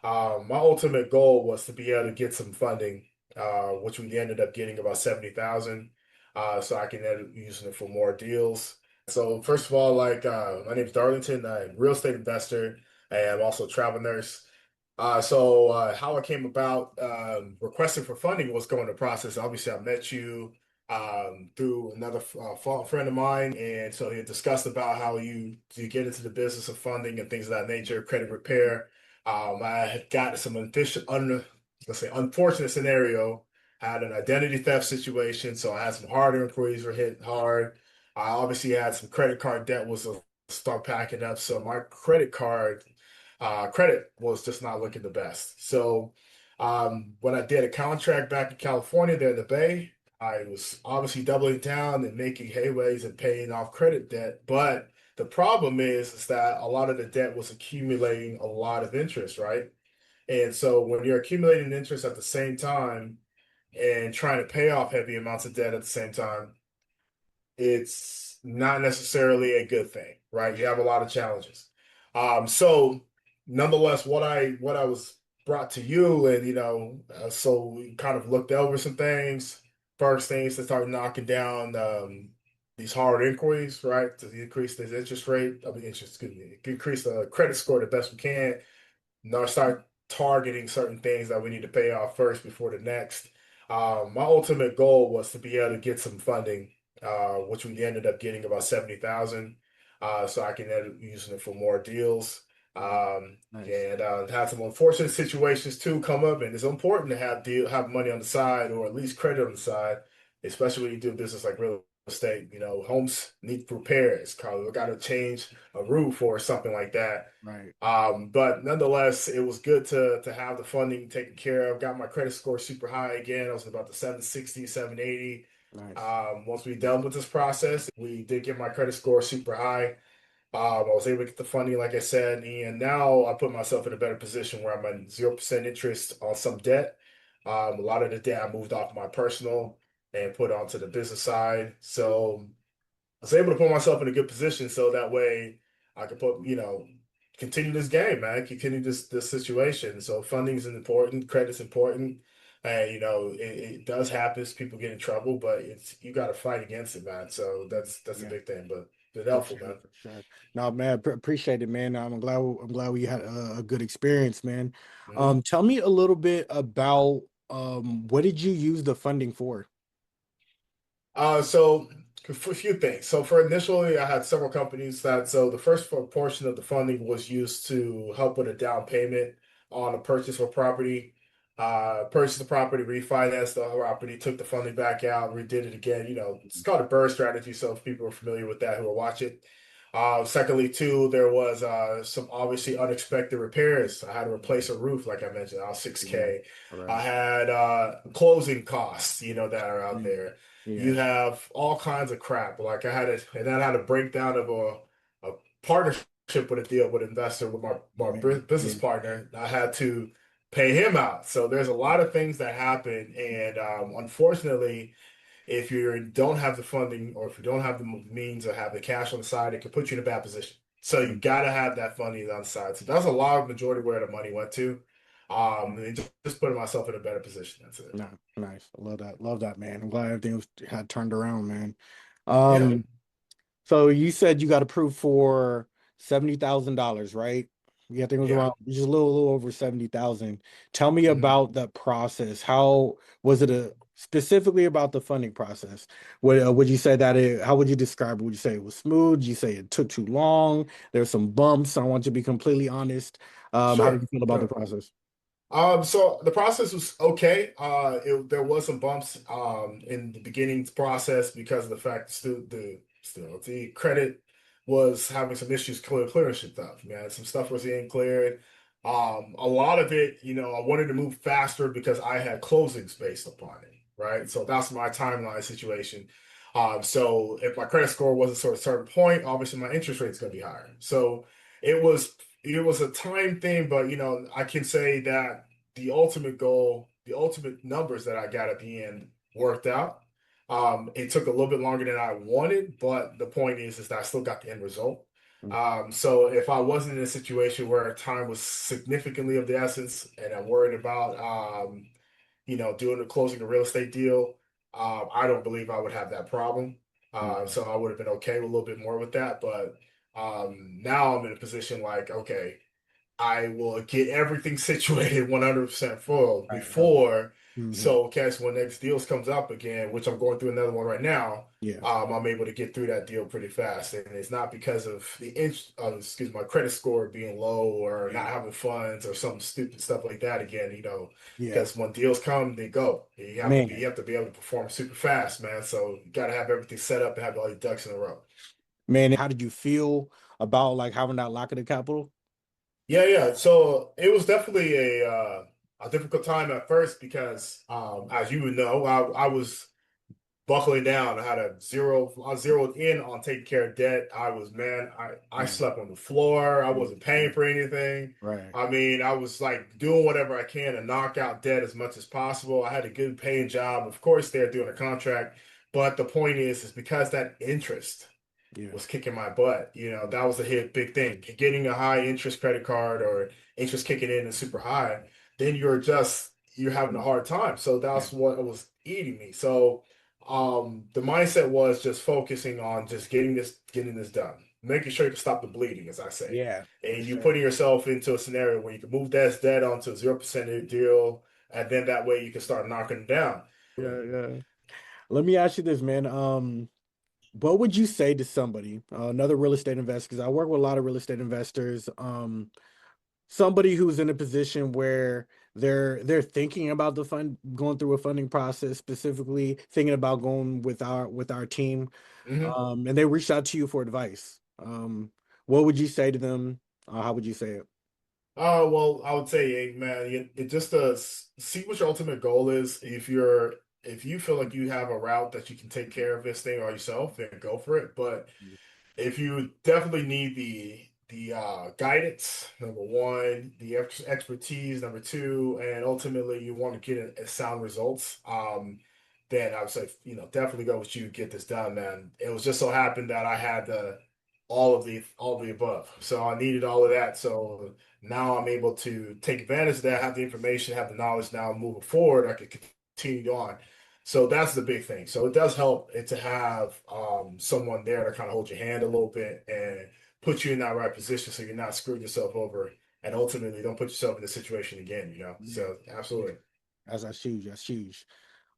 My ultimate goal was to be able to get some funding, which we ended up getting about 70,000, so I can end up using it for more deals. So first of all, my name is Darlington. I'm a real estate investor, and I'm also a travel nurse. How I came about requesting for funding was going the process. Obviously, I met you through another friend of mine, and so he had discussed about how you get into the business of funding and things of that nature, credit repair. I had got some let's say unfortunate scenario. I had an identity theft situation, so I had some hard inquiries were hit hard. I obviously had some credit card debt was start packing up, so my credit was just not looking the best. So when I did a contract back in California, there in the Bay, I was obviously doubling down and making hayways and paying off credit debt. But the problem is that a lot of the debt was accumulating a lot of interest, right? And so when you're accumulating interest at the same time and trying to pay off heavy amounts of debt at the same time, it's not necessarily a good thing, right? You have a lot of challenges. So nonetheless, what I was brought to you, and so we kind of looked over some things. First things to start knocking down these hard inquiries, right? To increase this interest rate, I mean, interest, excuse me, increase the credit score the best we can. Now start targeting certain things that we need to pay off first before the next. My ultimate goal was to be able to get some funding, which we ended up getting about 70,000, so I can end up using it for more deals. Mm, Um, nice. and had some unfortunate situations too come up, and it's important to have money on the side or at least credit on the side, especially when you do business like real estate. Homes need repairs. We got to change a roof or something like that. Right. But nonetheless, it was good to have the funding taken care of. Got my credit score super high again. I was about the 760, 780. Nice. Once we done with this process, we did get my credit score super high. I was able to get the funding, like I said, and now I put myself in a better position where I'm at 0% interest on some debt. A lot of the debt I moved off my personal and put onto the business side. So I was able to put myself in a good position so that way I could continue this game, man, continue this situation. So funding is important, credit's important. And it does happen, people get in trouble, but it's you got to fight against it, man. So that's a Yeah, big thing, but it's for helpful, sure, man. for sure. No, man, appreciate it, man. I'm glad we had a good experience, man. Mhm. Tell me a little bit about what did you use the funding for? So for a few things. So for initially, I had several companies so the first portion of the funding was used to help with a down payment on a purchase of property. Purchased the property, refinanced the property, took the funding back out, redid it again. It's called a BRRRR strategy. So if people are familiar with that who are watching. Secondly, too, there was some obviously unexpected repairs. I had to replace a roof, like I mentioned, I was Yeah, 6K. all I right. had closing costs, that are out Mm, there. You yeah, have all kinds of crap. Like and then I had a breakdown of a partnership with a deal with an investor with my man, business yeah, partner. I had to pay him out. So there's a lot of things that happen, and unfortunately, if you don't have the funding or if you don't have the means or have the cash on the side, it can put you in a bad position. So you mm, got to have that funding on the side. So that's a lot of majority where the money went to. And just putting myself in a better position. That's it. no, nice. I love that, man. I'm glad everything had turned around, man. Yeah. Um, So you said you got approved for $70,000, right? Yeah, I think it was Yeah. around just a little over 70,000. Tell me Mhm. about that process. How was it specifically about the funding process? Would you say that how would you describe it? Would you say it was smooth? Would you say it took too long? There's some bumps. I want you to be completely honest. How did Sure. you feel about the Sure. process? So the process was okay. There was some bumps in the beginning process because of the fact the credit was having some issues clearing shit stuff, man. Some stuff was being cleared. A lot of it, I wanted to move faster because I had closings based upon it, right? So that's my timeline situation. So if my credit score wasn't sort of a certain point, obviously my interest rate's gonna be higher. So it was it was a time thing, but I can say that the ultimate goal, the ultimate numbers that I got at the end worked out. It took a little bit longer than I wanted, but the point is that I still got the end result. So if I wasn't in a situation where time was significantly of the essence and I'm worried about, doing the closing a real estate deal, I don't believe I would have that problem. Mm-hmm. So I would have been okay with a little bit more with that. But now I'm in a position like, okay, I will get everything situated 100% full Right, right. before. Hmm. So, okay, so when next deals comes up again, which I'm going through another one right now, Yeah, I'm able to get through that deal pretty fast. And it's not because of my credit score being low or not yeah, having funds or some stupid stuff like that again, yeah. because when deals come, they go. You Man, have to be able to perform super fast, man. So you got to have everything set up and have all your ducks in a row. man, how did you feel about like having that lock of the capital? Yeah, yeah. So it was definitely a difficult time at first because, as you would know, I was buckling down. I zeroed in on taking care of debt. I Mm, slept on the floor. I mm, wasn't paying mm. for anything. Right. I mean, I was like doing whatever I can to knock out debt as much as possible. I had a good paying job. Of course, they're doing a contract, but the point is because that interest Yeah. was kicking my butt. That was a big thing. Getting a high interest credit card or interest kicking in and super high, then you're having a Mm, hard time. So yeah. that's what was eating me. So the mindset was just focusing on just getting this done, making sure you can stop the bleeding, as I say. Yeah, for And you sure. putting yourself into a scenario where you can move that debt onto a 0% deal, and then that way you can start knocking it down. Yeah, yeah. Let me ask you this, man. What would you say to somebody, another real estate investor? Because I work with a lot of real estate investors. Somebody who's in a position where they're thinking about the fund going through a funding process, specifically thinking about going with our team, Mhm. and they reached out to you for advice. What would you say to them? How would you say it? Well, I would say, hey, man, it just see what your ultimate goal is. If you feel like you have a route that you can take care of this thing or yourself, then go for it. But if you definitely need the guidance, number one, the expertise, number two, and ultimately you want to get a sound results, then I would say, definitely go with you, get this done, man. It was just so happened that I had all of the above. So I needed all of that. So now I'm able to take advantage of that, have the information, have the knowledge now moving forward. I could continue on. So that's the big thing. So it does help to have someone there to kind of hold your hand a little bit and put you in that right position so you're not screwing yourself over and ultimately don't put yourself in this situation again. Yeah, So yeah. absolutely. That's huge. That's huge.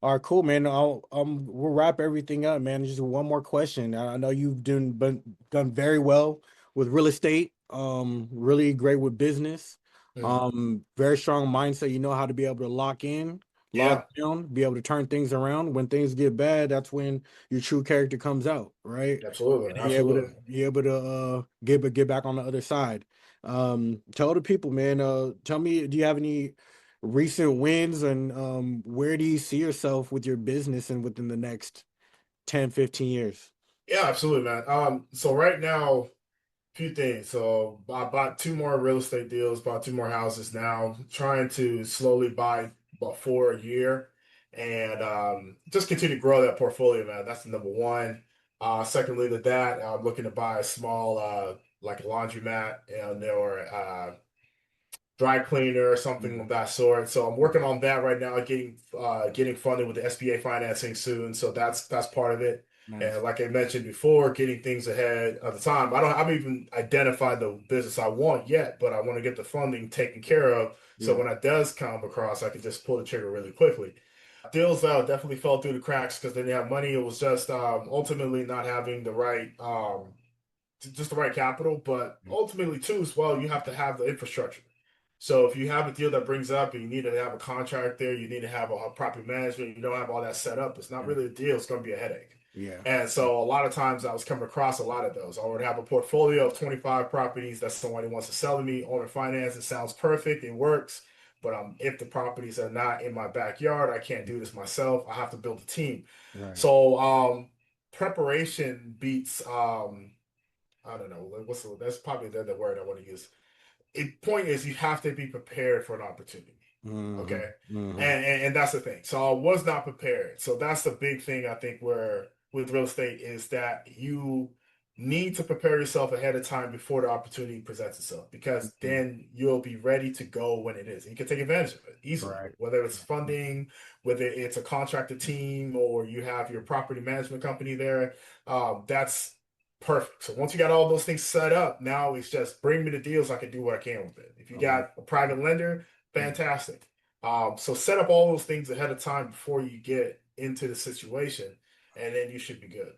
All right, cool, man. We'll wrap everything up, man. Just one more question. I know you've done very well with real estate. Really great with business. Mhm. Very strong mindset. You know how to be able to lock in, lock Yeah, down, be able to turn things around. When things get bad, that's when your true character comes out, right? absolutely. And Absolutely. be able to get back on the other side. Tell the people, man. Tell me, do you have any recent wins and where do you see yourself with your business and within the next 10, 15 years? Yeah, absolutely, man. So right now, few things. So I bought two more real estate deals, bought two more houses now, trying to slowly buy about four a year and just continue to grow that portfolio, man. That's the number one. Secondly to that, I'm looking to buy a small like a laundromat or dry cleaner or something Mhm. of that sort. So I'm working on that right now, getting funded with the SBA financing soon. So that's part of it. And Nice. like I mentioned before, getting things ahead of the time. I haven't even identified the business I want yet, but I want to get the funding taken care of. So Yeah. when it does come across, I can just pull the trigger really quickly. Deals definitely fell through the cracks because they didn't have money. It was just ultimately not having the right just the right capital, but ultimately too as well, you have to have the infrastructure. So if you have a deal that brings up and you need to have a contract there, you need to have a property management, you don't have all that set up, it's not Yeah. really a deal, it's going to be a headache. Yeah. And so a lot of times I was coming across a lot of those. I would have a portfolio of 25 properties that somebody wants to sell to me, owner finance, it sounds perfect, it works. But if the properties are not in my backyard, I can't do this myself. I have to build a team. Right. So preparation beats I don't know. That's probably the word I want to use. Point is, you have to be prepared for an opportunity. Hmm. Okay, Hmm. and that's the thing. So I was not prepared. So that's the big thing I think where with real estate is that you need to prepare yourself ahead of time before the opportunity presents itself, because Mhm. then you'll be ready to go when it is. And you can take advantage of it easily, Right. whether it's funding, whether it's a contracted team, or you have your property management company there. That's perfect. So once you got all those things set up, now it's just bring me the deals. I can do what I can with it. If you Oh, got a private lender, fantastic. So set up all those things ahead of time before you get into the situation, and then you should be good.